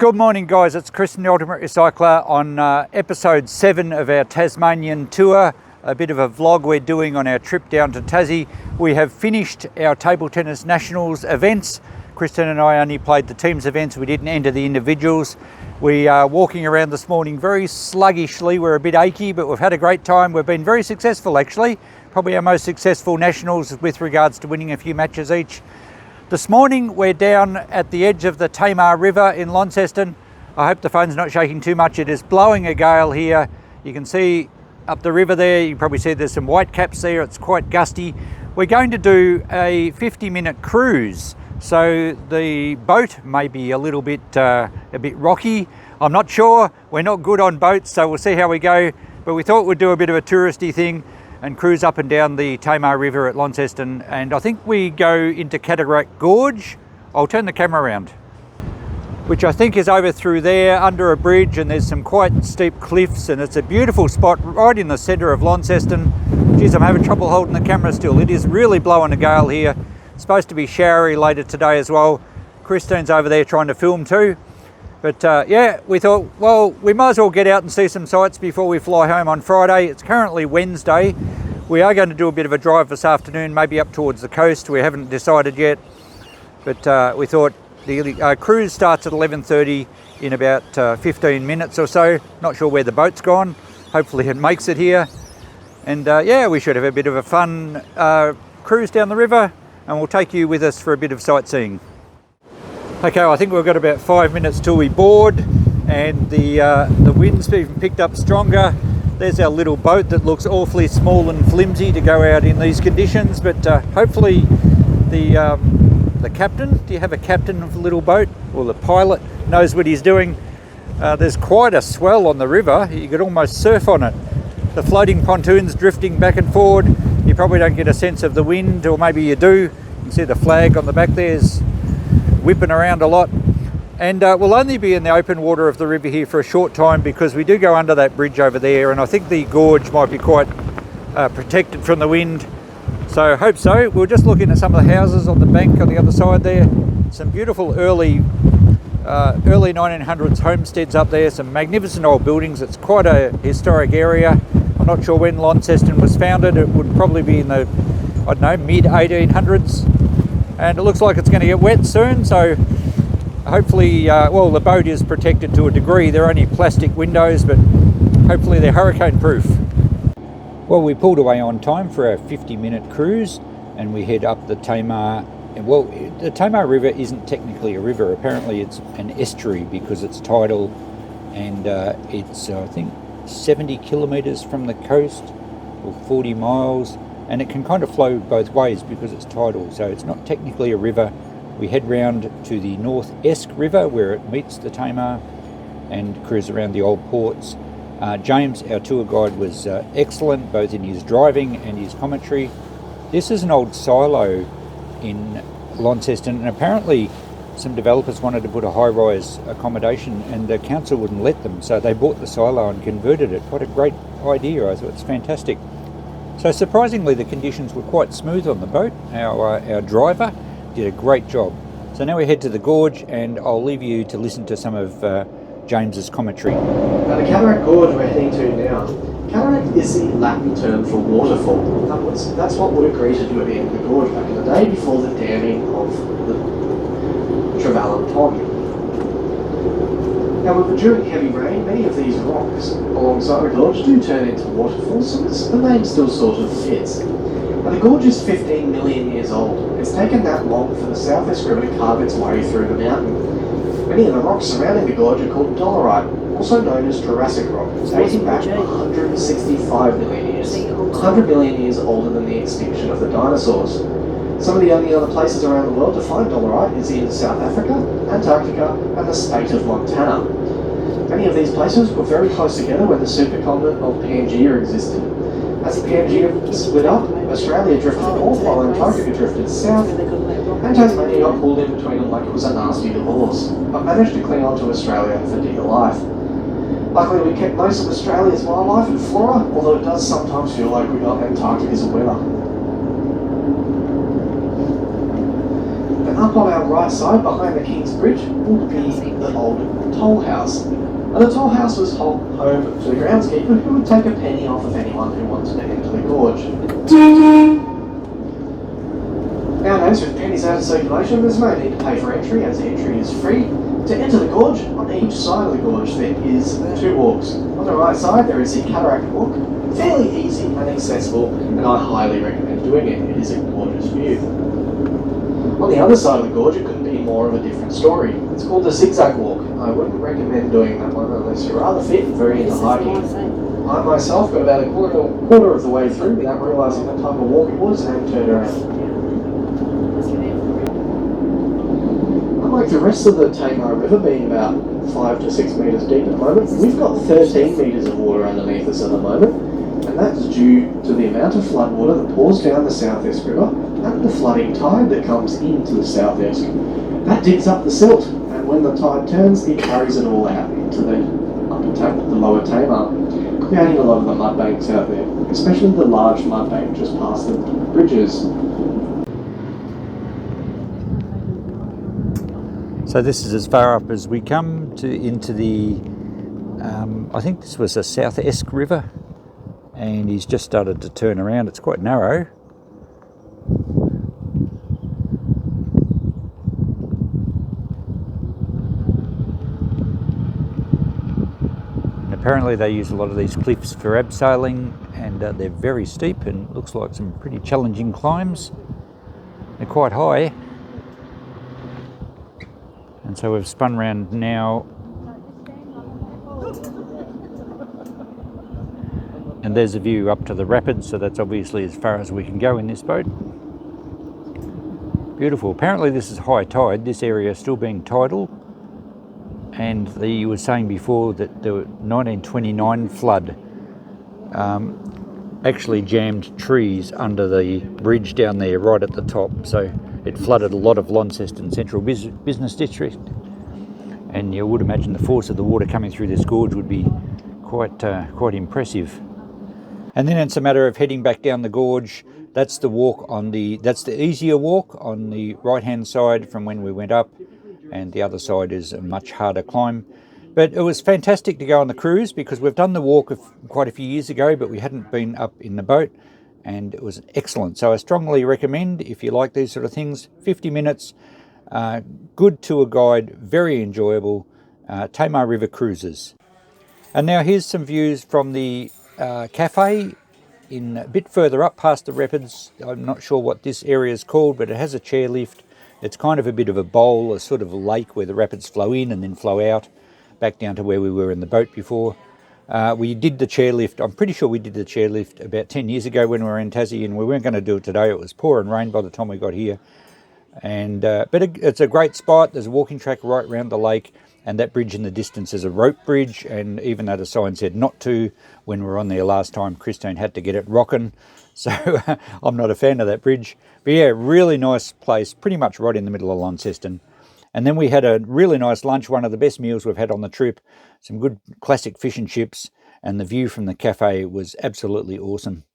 Good morning guys, it's Chris the Ultimate Recycler on episode 7 of our Tasmanian tour. A bit of a vlog we're doing on our trip down to Tassie. We have finished our table tennis nationals events. Kristen and I only played the teams events, we didn't enter the individuals. We are walking around this morning very sluggishly, we're a bit achy but we've had a great time. We've been very successful actually, probably our most successful nationals with regards to winning a few matches each. This morning we're down at the edge of the Tamar River in Launceston. I hope the phone's not shaking too much. It is blowing a gale here. You can see up the river there, you can probably see there's some white caps there. It's quite gusty. We're going to do a 50-minute cruise. So the boat may be a bit rocky. I'm not sure. We're not good on boats, so we'll see how we go. But we thought we'd do a bit of a touristy thing and cruise up and down the Tamar River at Launceston, and I think we go into Cataract Gorge. I'll turn the camera around, which I think is over through there under a bridge, and there's some quite steep cliffs, and it's a beautiful spot right in the centre of Launceston. Geez, I'm having trouble holding the camera still. It is really blowing a gale here. It's supposed to be showery later today as well. Christine's over there trying to film too. But yeah, we thought, well, we might as well get out and see some sights before we fly home on Friday. It's currently Wednesday. We are going to do a bit of a drive this afternoon, maybe up towards the coast. We haven't decided yet. But we thought the cruise starts at 11:30 in about 15 minutes or so. Not sure where the boat's gone. Hopefully it makes it here. And yeah, we should have a bit of a fun cruise down the river, and we'll take you with us for a bit of sightseeing. Okay, I think we've got about 5 minutes till we board, and the wind's even picked up stronger. There's our little boat that looks awfully small and flimsy to go out in these conditions, but hopefully the captain, do you have a captain of the little boat, or the pilot, knows what he's doing. There's quite a swell on the river. You could almost surf on it. The floating pontoon's drifting back and forward. You probably don't get a sense of the wind, or maybe you do. You can see the flag on the back there's whipping around a lot, and we'll only be in the open water of the river here for a short time because we do go under that bridge over there, and I think the gorge might be quite protected from the wind, so I hope so. We're just looking at some of the houses on the bank on the other side there. Some beautiful early 1900s homesteads up there, some magnificent old buildings. It's quite a historic area. I'm not sure when Launceston was founded. It would probably be in the, I don't know, mid 1800s. And it looks like it's going to get wet soon, so hopefully, well, the boat is protected to a degree. They're only plastic windows, but hopefully they're hurricane proof. Well, we pulled away on time for our 50-minute cruise, and we head up the Tamar. Well, the Tamar River isn't technically a river. Apparently it's an estuary because it's tidal, and it's, I think, 70 kilometres from the coast, or 40 miles. And it can kind of flow both ways because it's tidal, so it's not technically a river. We head round to the North Esk River where it meets the Tamar and cruise around the old ports. James, our tour guide, was excellent both in his driving and his commentary. This is an old silo in Launceston, and apparently some developers wanted to put a high-rise accommodation and the council wouldn't let them, so they bought the silo and converted it. What a great idea. I thought it's fantastic. So surprisingly, the conditions were quite smooth on the boat. Our driver did a great job. So now we head to the gorge, and I'll leave you to listen to some of James's commentary. Now the Cataract Gorge we're heading to now. Cataract is the Latin term for waterfall. In other words, that's what would agree to do at the end of the gorge back in the day before the damming of the Trevelyan Pond. However, during heavy rain, many of these rocks alongside the gorge do turn into waterfalls, so the name still sort of fits. Now, the gorge is 15 million years old. It's taken that long for the South Esk River to carve its way through the mountain. Many of the rocks surrounding the gorge are called dolerite, also known as Jurassic rock, dating back 165 million years, 100 million years older than the extinction of the dinosaurs. Some of the only other places around the world to find dolerite is in South Africa, Antarctica, and the state of Montana. Many of these places were very close together when the supercontinent of Pangaea existed. As the Pangaea split up, Australia drifted north while Antarctica drifted south, and Tasmania got pulled in between them like it was a nasty divorce, but managed to cling on to Australia for dear life. Luckily, we kept most of Australia's wildlife and flora, although it does sometimes feel like we got Antarctica's winner. up on our right side, behind the King's Bridge, would be the old toll house. And the toll house was home to the groundskeeper, who would take a penny off of anyone who wanted to enter the gorge. Nowadays, with pennies out of circulation, there's no need to pay for entry, as entry is free. To enter the gorge, on each side of the gorge there is 2 walks. On the right side there is the Cataract Walk, fairly easy and accessible, and I highly recommend doing it. It is a gorgeous view. On the other side of the gorge, it couldn't be more of a different story. It's called the Zigzag Walk. I wouldn't recommend doing that one unless you're rather fit and very into hiking. I myself got about a quarter of the way through without realising what type of walk it was and turned around. Unlike the rest of the Tamar River being about 5 to 6 metres deep at the moment, we've got 13 metres of water underneath us at the moment, and that's due to the amount of floodwater that pours down the southeast river and the flooding tide that comes into the southeast. That digs up the silt, and when the tide turns, it carries it all out into the lower Tamar, creating a lot of the mud banks out there, especially the large mud bank just past the bridges. So this is as far up as we come into the, I think this was a South Esk River, and he's just started to turn around. It's quite narrow. And apparently they use a lot of these cliffs for abseiling, and they're very steep and looks like some pretty challenging climbs. They're quite high. And so we've spun round now, and there's a view up to the rapids, so that's obviously as far as we can go in this boat. Beautiful. Apparently this is high tide, this area is still being tidal, and you were saying before that the 1929 flood actually jammed trees under the bridge down there right at the top, so it flooded a lot of Launceston Central Business District, and you would imagine the force of the water coming through this gorge would be quite impressive. And then it's a matter of heading back down the gorge. That's the easier walk on the right hand side from when we went up, and the other side is a much harder climb. But it was fantastic to go on the cruise, because we've done the walk quite a few years ago, but we hadn't been up in the boat, and it was excellent. So I strongly recommend, if you like these sort of things, 50 minutes, good tour guide, very enjoyable, Tamar River cruises. And now here's some views from the cafe in a bit further up past the rapids. I'm not sure what this area is called, but it has a chairlift. It's kind of a bit of a bowl, a sort of a lake where the rapids flow in and then flow out back down to where we were in the boat before. We did the chairlift. I'm pretty sure we did the chairlift about 10 years ago when we were in Tassie, and we weren't going to do it today. It was pouring rain by the time we got here. And but it's a great spot. There's a walking track right around the lake, and that bridge in the distance is a rope bridge, and even though the sign said not to, when we were on there last time, Christine had to get it rocking. So I'm not a fan of that bridge. But yeah, really nice place, pretty much right in the middle of Launceston. And then we had a really nice lunch, one of the best meals we've had on the trip, some good classic fish and chips, and the view from the cafe was absolutely awesome.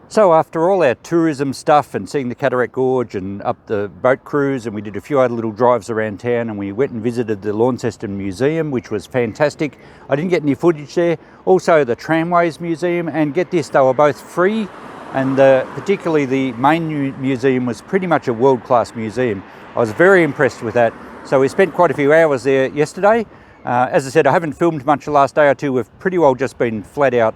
So after all our tourism stuff and seeing the Cataract Gorge and up the boat cruise, and we did a few other little drives around town, and we went and visited the Launceston Museum, which was fantastic. I didn't get any footage there. Also the Tramways Museum, and get this, they were both free, and particularly the main museum was pretty much a world-class museum. I was very impressed with that. So we spent quite a few hours there yesterday. As I said, I haven't filmed much the last day or two. We've pretty well just been flat out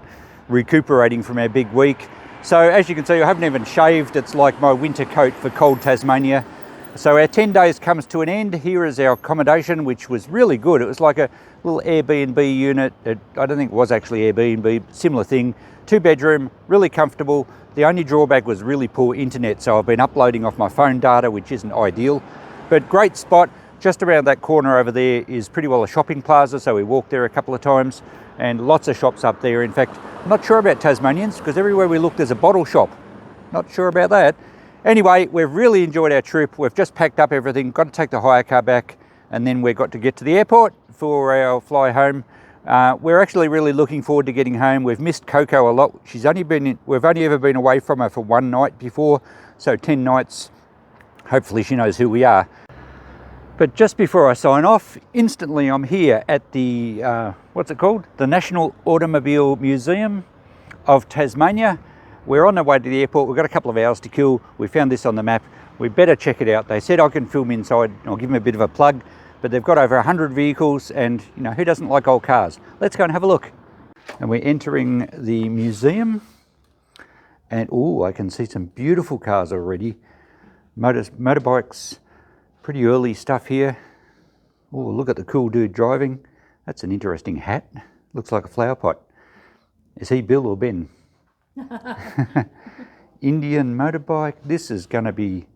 recuperating from our big week. So as you can see, I haven't even shaved. It's like my winter coat for cold Tasmania. So our 10 days comes to an end. Here is our accommodation, which was really good. It was like a little Airbnb unit. I don't think it was actually Airbnb, similar thing. 2-bedroom, really comfortable. The only drawback was really poor internet, so I've been uploading off my phone data, which isn't ideal. But great spot. Just around that corner over there is pretty well a shopping plaza, so we walked there a couple of times, and lots of shops up there. In fact, I'm not sure about Tasmanians, because everywhere we look there's a bottle shop. Not sure about that. Anyway, we've really enjoyed our trip. We've just packed up everything, got to take the hire car back, and then we've got to get to the airport for our fly home. We're actually really looking forward to getting home. We've missed Coco a lot. We've only ever been away from her for one night before, so 10 nights Hopefully she knows who we are. But just before I sign off, instantly I'm here at the, what's it called? The National Automobile Museum of Tasmania. We're on the way to the airport. We've got a couple of hours to kill. We found this on the map. We better check it out. They said I can film inside. I'll give them a bit of a plug, but they've got over 100 vehicles, and you know, who doesn't like old cars? Let's go and have a look. And we're entering the museum, and oh, I can see some beautiful cars already. Motorbikes, pretty early stuff here. Oh, look at the cool dude driving. That's an interesting hat. Looks like a flower pot. Is he Bill or Ben? Indian motorbike. This is going to be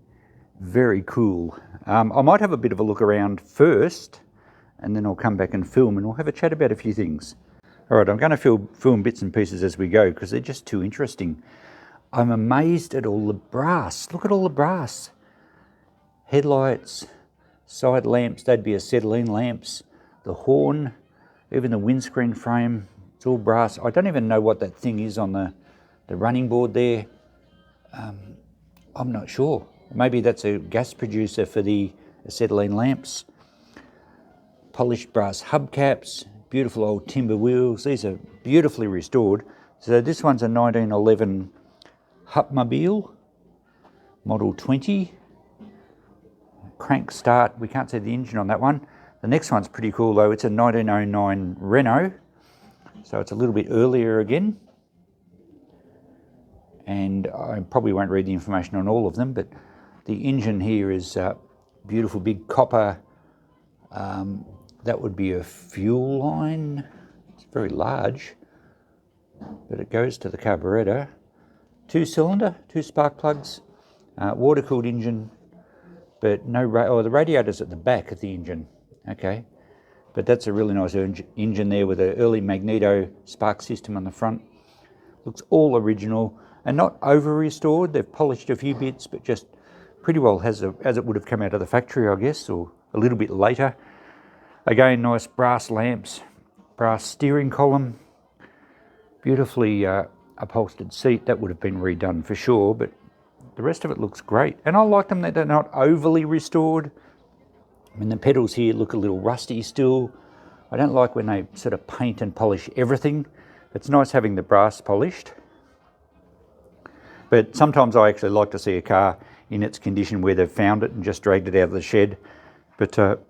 very cool. I might have a bit of a look around first, and then I'll come back and film, and we'll have a chat about a few things. All right, I'm going to film bits and pieces as we go because they're just too interesting. I'm amazed at all the brass. Look at all the brass. Headlights, side lamps, they'd be acetylene lamps. The horn, even the windscreen frame, it's all brass. I don't even know what that thing is on the running board there. I'm not sure. Maybe that's a gas producer for the acetylene lamps. Polished brass hubcaps, beautiful old timber wheels. These are beautifully restored. So this one's a 1911 Hupmobile, model 20. Crank start, we can't see the engine on that one. The next one's pretty cool though. It's a 1909 Renault. So it's a little bit earlier again. And I probably won't read the information on all of them, but the engine here is beautiful big copper. That would be a fuel line. It's very large, but it goes to the carburetor. 2-cylinder, 2 spark plugs, water-cooled engine, but no, the radiator's at the back of the engine, okay. But that's a really nice engine there with an early magneto spark system on the front. Looks all original and not over-restored. They've polished a few bits, but just pretty well as it would have come out of the factory, I guess, or a little bit later. Again, nice brass lamps, brass steering column, beautifully upholstered seat. That would have been redone for sure, but the rest of it looks great. And I like them that they're not overly restored. I mean, the pedals here look a little rusty still. I don't like when they sort of paint and polish everything. It's nice having the brass polished. But sometimes I actually like to see a car in its condition where they've found it and just dragged it out of the shed. But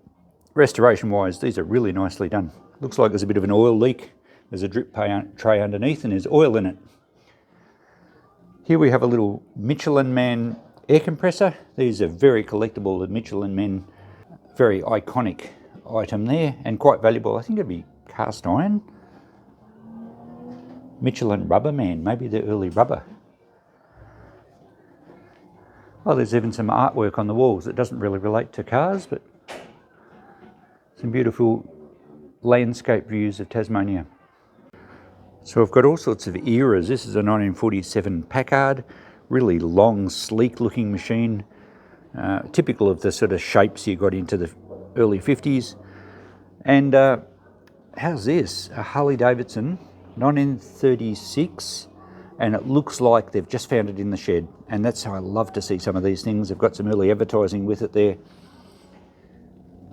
restoration-wise, these are really nicely done. Looks like there's a bit of an oil leak. There's a drip tray underneath and there's oil in it. Here we have a little Michelin Man air compressor. These are very collectible, the Michelin Men. Very iconic item there and quite valuable. I think it'd be cast iron. Michelin Rubber Man, maybe the early rubber. Oh, there's even some artwork on the walls that doesn't really relate to cars, but some beautiful landscape views of Tasmania. So I've got all sorts of eras. This is a 1947 Packard, really long, sleek looking machine, typical of the sort of shapes you got into the early 50s. And how's this? A Harley Davidson, 1936, and it looks like they've just found it in the shed. And that's how I love to see some of these things. They've got some early advertising with it there.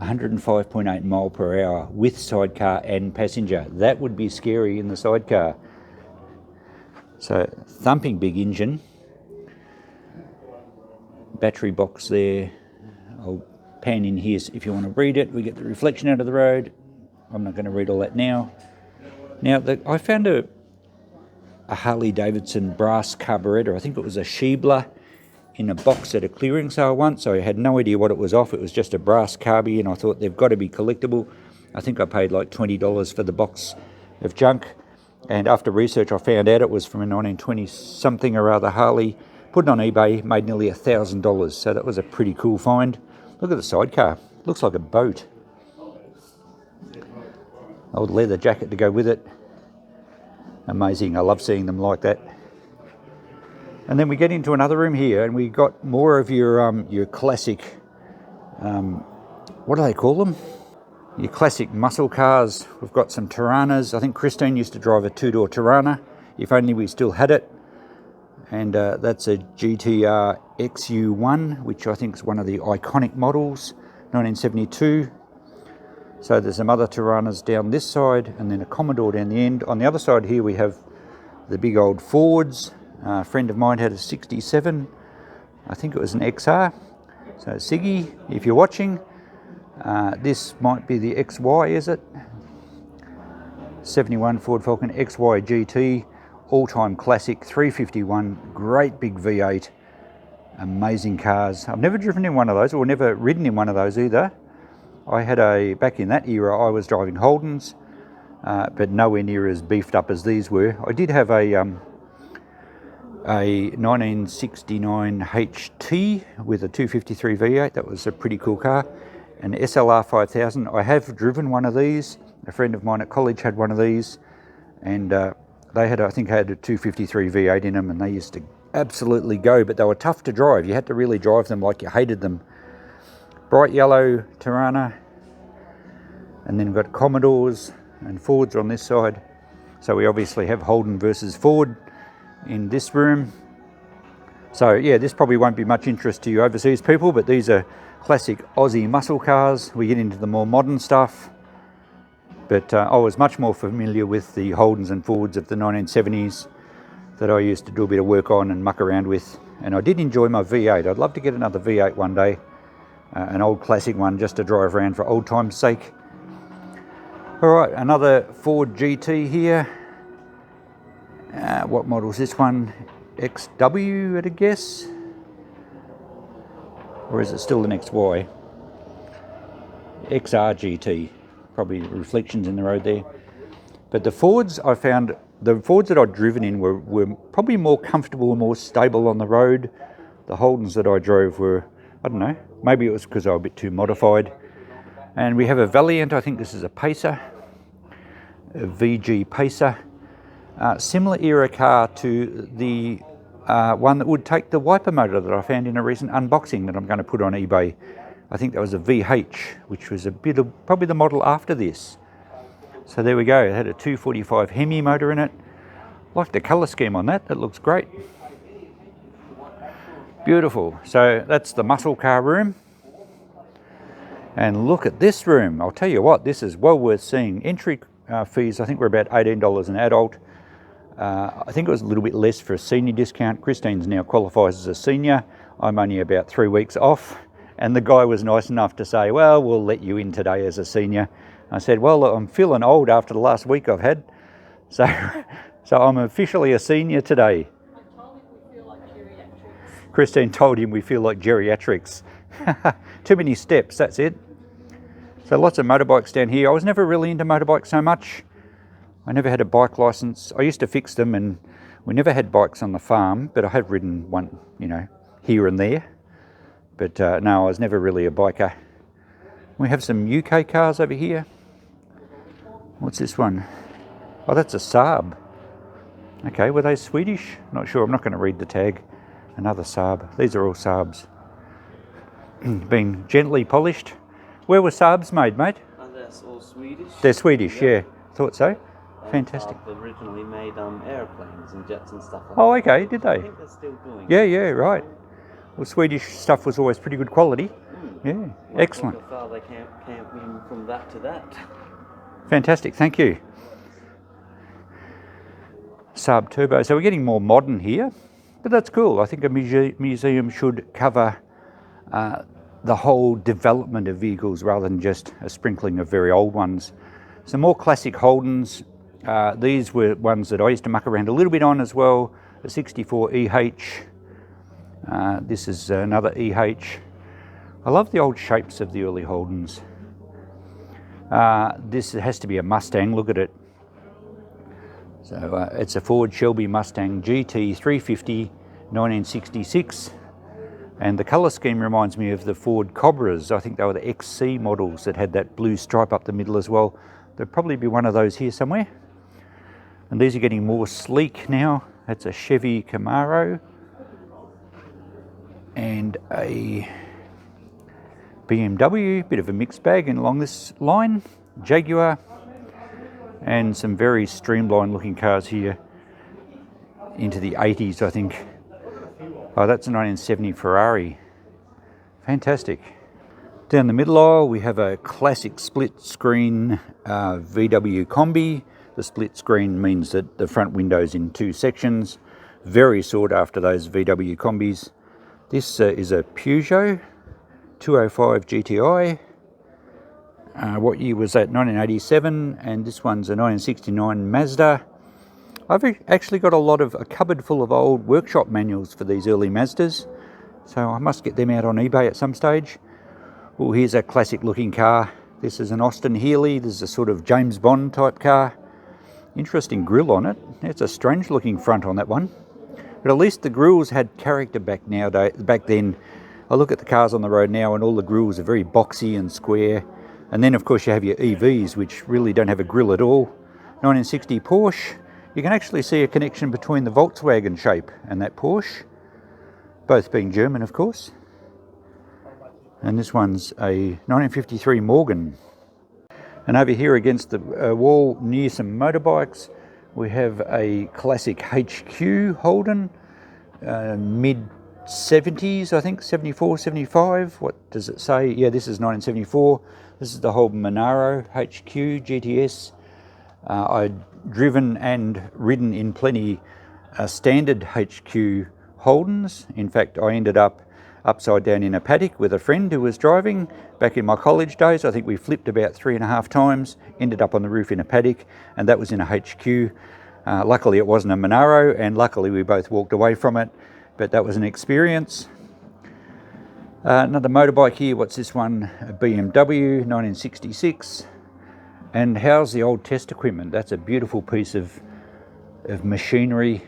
105.8 mile per hour with sidecar and passenger. That would be scary in the sidecar. So thumping big engine. Battery box there. I'll pan in here if you want to read it. We get the reflection out of the road. I'm not going to read all that now. Now, I found a Harley Davidson brass carburetor. I think it was a Schiebler in a box at a clearing sale once. So I had no idea what it was off. It was just a brass carby, and I thought they've got to be collectible. I think I paid like $20 for the box of junk. And after research, I found out it was from a 1920 something or other Harley. Put it on eBay, made nearly $1,000. So that was a pretty cool find. Look at the sidecar. Looks like a boat. Old leather jacket to go with it. Amazing. I love seeing them like that. And then we get into another room here, and we got more of your classic, what do they call them? Your classic muscle cars. We've got some Tiranas. I think Christine used to drive a 2-door Tirana. If only we still had it. And that's a GTR XU1, which I think is one of the iconic models, 1972. So there's some other Tiranas down this side, and then a Commodore down the end. On the other side here we have the big old Fords. A friend of mine had a 67, I think it was an XR. So Siggy, if you're watching, this might be the XY, is it? 71 Ford Falcon XY GT, all-time classic, 351, great big V8, amazing cars. I've never driven in one of those, or never ridden in one of those either. I had back in that era, I was driving Holdens, but nowhere near as beefed up as these were. I did have a 1969 HT with a 253 V8, that was a pretty cool car. An SLR 5000, I have driven one of these. A friend of mine at college had one of these, and they had, I think, had a 253 V8 in them, and they used to absolutely go, but they were tough to drive. You had to really drive them like you hated them. Bright yellow Tirana, and then we've got Commodores and Fords on this side. So we obviously have Holden versus Ford in this room. So yeah, this probably won't be much interest to you overseas people, but these are classic Aussie muscle cars. We get into the more modern stuff. But I was much more familiar with the Holdens and Fords of the 1970s that I used to do a bit of work on and muck around with. And I did enjoy my V8. I'd love to get another V8 one day, an old classic one just to drive around for old time's sake. All right, another Ford GT here. What model is this one? XW, I'd guess? Or is it still an XY? XR GT. Probably reflections in the road there. But the Fords, I found, the Fords that I'd driven in were probably more comfortable and more stable on the road. The Holdens that I drove were, I don't know, maybe it was because I was a bit too modified. And we have a Valiant, I think this is a Pacer, a VG Pacer. Similar era car to the one that would take the wiper motor that I found in a recent unboxing that I'm going to put on eBay. I think that was a VH, which was a bit of probably the model after this. So there we go, it had a 245 Hemi motor in it. Like the colour scheme on that, that looks great. Beautiful. So that's the muscle car room. And look at this room. I'll tell you what, this is well worth seeing. Entry fees, I think, were about $18 an adult. I think it was a little bit less for a senior discount. Christine's now qualifies as a senior. I'm only about 3 weeks off. And the guy was nice enough to say, well, we'll let you in today as a senior. I said, well, I'm feeling old after the last week I've had. So I'm officially a senior today. I told him we feel like geriatrics. Christine told him we feel like geriatrics. Too many steps, that's it. So lots of motorbikes down here. I was never really into motorbikes so much. I never had a bike license. I used to fix them, and we never had bikes on the farm, but I have ridden one, you know, here and there. But no, I was never really a biker. We have some UK cars over here. What's this one? Oh, that's a Saab. Okay, were they Swedish? Not sure, I'm not going to read the tag. Another Saab. These are all Saabs. Being gently polished. Where were Saabs made, mate? They're all Swedish. They're Swedish, yeah. Thought so. Fantastic. Saab originally made airplanes and jets and stuff like Oh, okay, did that. I they? think they're still doing Yeah, it. yeah, right. Well, Swedish stuff was always pretty good quality. Yeah, excellent. Look how far they came from that to that. Fantastic, thank you. Saab Turbo. So we're getting more modern here, but that's cool. I think a museum should cover the whole development of vehicles rather than just a sprinkling of very old ones. Some more classic Holdens. These were ones that I used to muck around a little bit on as well. A 64 EH. This is another EH. I love the old shapes of the early Holdens. This has to be a Mustang, look at it. So it's a Ford Shelby Mustang GT 350 1966. And the colour scheme reminds me of the Ford Cobras. I think they were the XC models that had that blue stripe up the middle as well. There'll probably be one of those here somewhere. And these are getting more sleek now. That's a Chevy Camaro. And a BMW, bit of a mixed bag and along this line. Jaguar. And some very streamlined looking cars here into the 80s, I think. Oh, that's a 1970 Ferrari. Fantastic. Down the middle aisle, we have a classic split screen VW Combi. The split screen means that the front window's in two sections. Very sought after, those VW Combis. This is a Peugeot 205 GTI. What year was that? 1987, and this one's a 1969 Mazda. I've actually got a cupboard full of old workshop manuals for these early Mazdas, so I must get them out on eBay at some stage. Oh, here's a classic looking car. This is an Austin Healey. This is a sort of James Bond type car. Interesting grille on it. It's a strange looking front on that one, but at least the grills had character back then. I look at the cars on the road now and all the grills are very boxy and square. And then of course you have your EVs, which really don't have a grille at all. 1960 Porsche. You can actually see a connection between the Volkswagen shape and that Porsche, both being German of course. And this one's a 1953 Morgan. And over here against the wall near some motorbikes, we have a classic HQ Holden, mid 70s, I think, 74, 75. What does it say? Yeah, this is 1974. This is the Holden Monaro HQ GTS. I'd driven and ridden in plenty standard HQ Holdens. In fact, I ended up upside down in a paddock with a friend who was driving back in my college days. I think we flipped about 3.5 times, ended up on the roof in a paddock, and that was in a HQ. Luckily it wasn't a Monaro, and luckily we both walked away from it, but that was an experience. Another motorbike here, what's this one? A BMW 1966. And how's the old test equipment? That's a beautiful piece of machinery.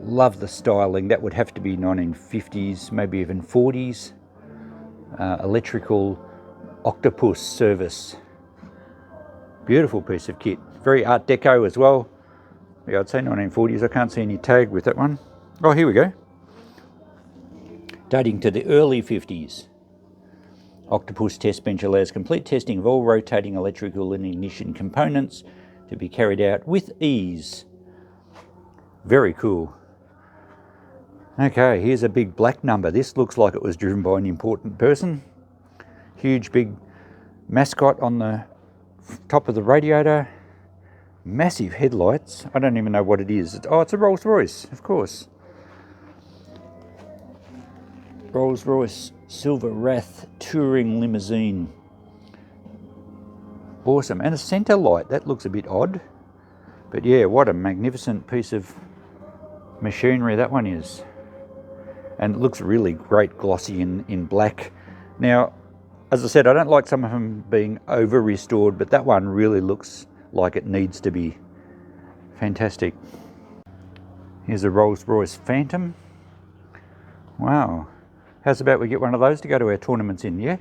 Love the styling. That would have to be 1950s, maybe even 40s. Electrical octopus service. Beautiful piece of kit. Very Art Deco as well. Yeah, I'd say 1940s. I can't see any tag with that one. Oh, here we go. Dating to the early 50s. Octopus test bench allows complete testing of all rotating electrical and ignition components to be carried out with ease. Very cool. Okay, here's a big black number. This looks like it was driven by an important person. Huge big mascot on the top of the radiator. Massive headlights. I don't even know what it is. Oh, it's a Rolls Royce, of course. Rolls Royce Silver Wrath Touring Limousine. Awesome. And a centre light. That looks a bit odd. But yeah, what a magnificent piece of machinery that one is. And it looks really great glossy in black. Now, as I said, I don't like some of them being over restored, but that one really looks like it needs to be. Fantastic. Here's a Rolls Royce Phantom. Wow. How's about we get one of those to go to our tournaments in, yeah?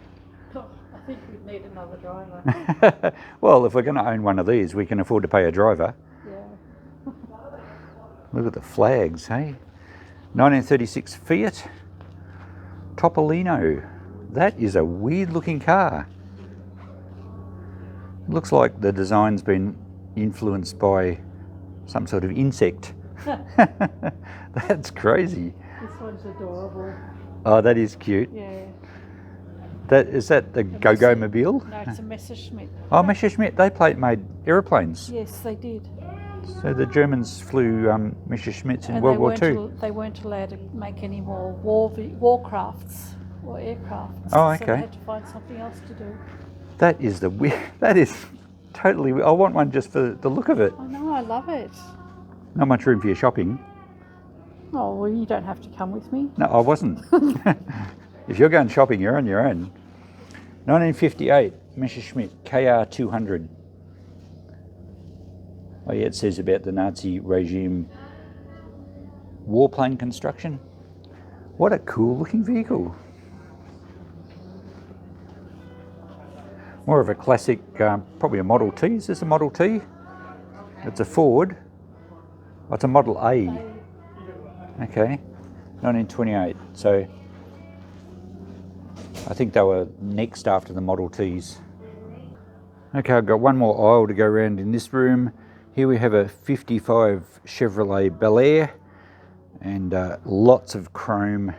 Oh, I think we'd need another driver. Well, if we're going to own one of these, we can afford to pay a driver. Yeah. Look at the flags, hey? 1936 Fiat Topolino. That is a weird looking car. It looks like the design's been influenced by some sort of insect. That's crazy. This one's adorable. Oh, that is cute. Yeah. Is that the Go-Go Mobile? No, it's a Messerschmitt. Oh, Messerschmitt. They made aeroplanes. Yes, they did. So the Germans flew Messerschmitts in World War II. They weren't allowed to make any more warcrafts or aircrafts. Oh, okay. So they had to find something else to do. That is that is totally. I want one just for the look of it. I know, I love it. Not much room for your shopping. Oh, well, you don't have to come with me. No, I wasn't. If you're going shopping, you're on your own. 1958 Messerschmitt KR200. Oh yeah, it says about the Nazi regime warplane construction. What a cool looking vehicle. More of a classic, probably a Model T. Is this a Model T? It's a Ford. Oh, it's a Model A. Okay, 1928. So I think they were next after the Model Ts. Okay, I've got one more aisle to go around in this room. Here we have a 55 Chevrolet Bel Air and lots of chrome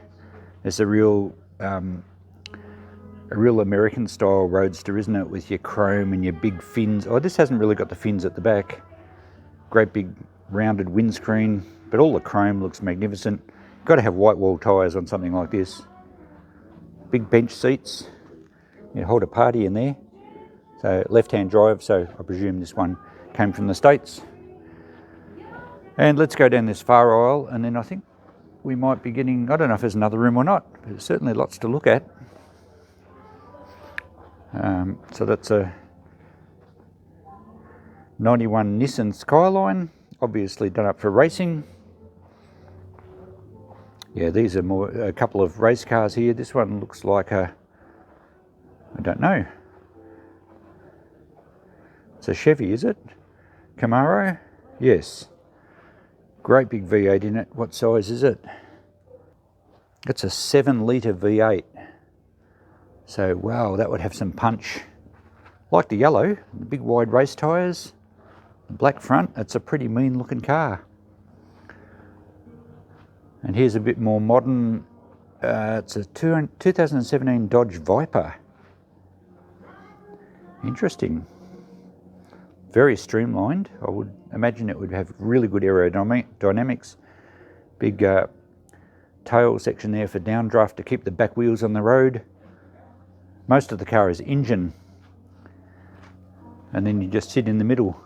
It's a real American style roadster, isn't it? With your chrome and your big fins. Oh, this hasn't really got the fins at the back. Great big rounded windscreen, but all the chrome looks magnificent. Got to have white wall tyres on something like this. Big bench seats. You hold a party in there. So left-hand drive, so I presume this one came from the States. And let's go down this far aisle, and then I think we might be getting, I don't know if there's another room or not, but there's certainly lots to look at. So that's a 91 Nissan Skyline, obviously done up for racing. Yeah, these are a couple of race cars here. This one looks like I don't know. It's a Chevy, is it? Camaro? Yes. Great big V8 in it. What size is it? It's a 7-litre V8. So, wow, that would have some punch. Like the yellow, the big wide race tyres, black front. It's a pretty mean looking car. And here's a bit more modern. It's a 2017 Dodge Viper. Interesting. Very streamlined. I would imagine it would have really good aerodynamics. Big tail section there for downdraft to keep the back wheels on the road. Most of the car is engine. And then you just sit in the middle,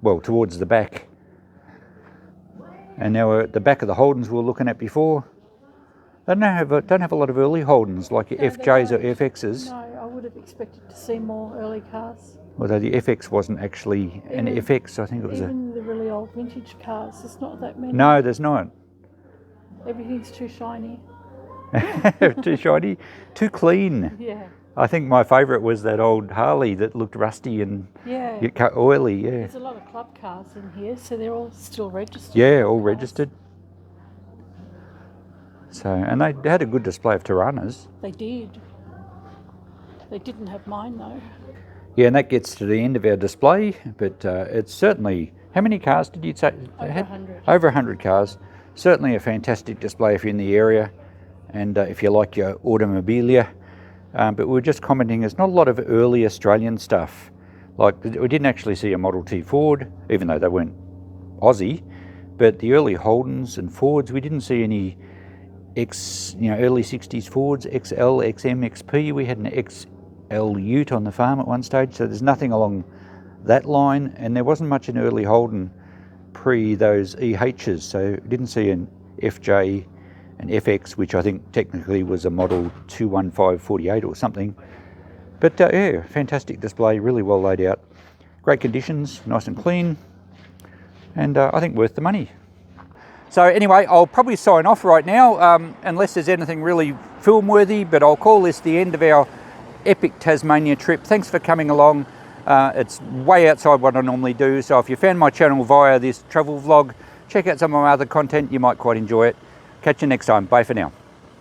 well, towards the back. And now we're at the back of the Holdens we were looking at before. They don't have a lot of early Holdens like your FJs or FXs. No, I would have expected to see more early cars. Although the FX wasn't actually an FX, I think it was even the really old vintage cars, there's not that many. No, there's not. Everything's too shiny. Too shiny, too clean. Yeah. I think my favourite was that old Harley that looked rusty and oily, yeah. There's a lot of club cars in here, so they're all still registered. Yeah, all registered. So, and they had a good display of Tiranas. They did. They didn't have mine though. Yeah, and that gets to the end of our display, but it's certainly, how many cars did you say? Over 100. Over 100 cars. Certainly a fantastic display if you're in the area and if you like your automobilia. But we were just commenting, there's not a lot of early Australian stuff. Like, we didn't actually see a Model T Ford, even though they weren't Aussie, but the early Holdens and Fords, we didn't see any early 60s Fords, XL, XM, XP. We had an XL Ute on the farm at one stage, so there's nothing along that line, and there wasn't much in early Holden pre those EHs, so we didn't see an FJ, an FX, which I think technically was a model 21548 or something. But yeah, fantastic display, really well laid out. Great conditions, nice and clean, and I think worth the money. So anyway, I'll probably sign off right now, unless there's anything really film-worthy, but I'll call this the end of our epic Tasmania trip. Thanks for coming along. It's way outside what I normally do, so if you found my channel via this travel vlog, check out some of my other content, you might quite enjoy it. Catch you next time. Bye for now.